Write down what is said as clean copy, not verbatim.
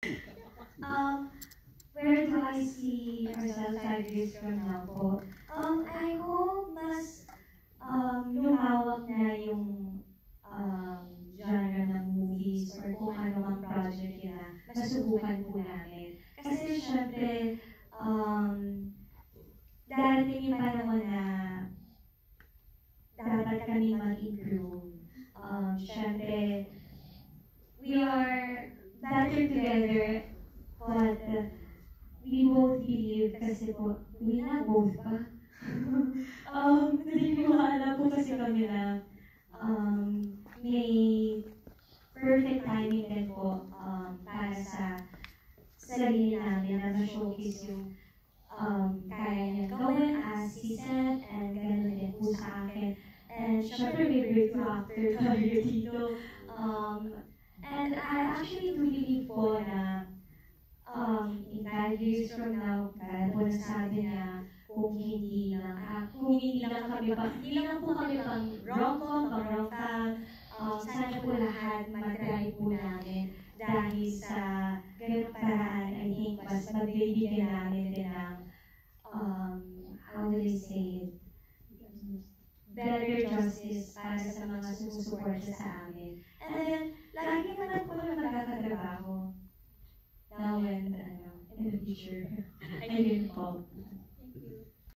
Um, where do I see ourselves 5 years from now po? I hope mas lumawak na yung genre ng movies or kung ano mang project na masubukan po namin. Kasi syempre, darating yung panahon na dapat kami mag-improve. Syempre, we are better together, but we both believe kasi po, we na both pa. Naniniwala po kasi kami na may perfect timing din po para sa sarili namin na ma-showcase yung kaya niya gawin as he said, and gano'n din po sa akin. And syempre may breakthrough actor tayo dito. And I actually do believe po na in 5 years from now, kaya po nasabi niya, kung hindi lang kami pa, hindi lang po kami pang rom-com, pang rom-com, sana po lahat matry po namin dahil sa ganung paraan, I think mas magbibigyan namin din ng, how do I say it, better justice para sa mga sumusuporta sa amin. And then, lagi naman po na magkakatrabaho now and in the future. Ayun po.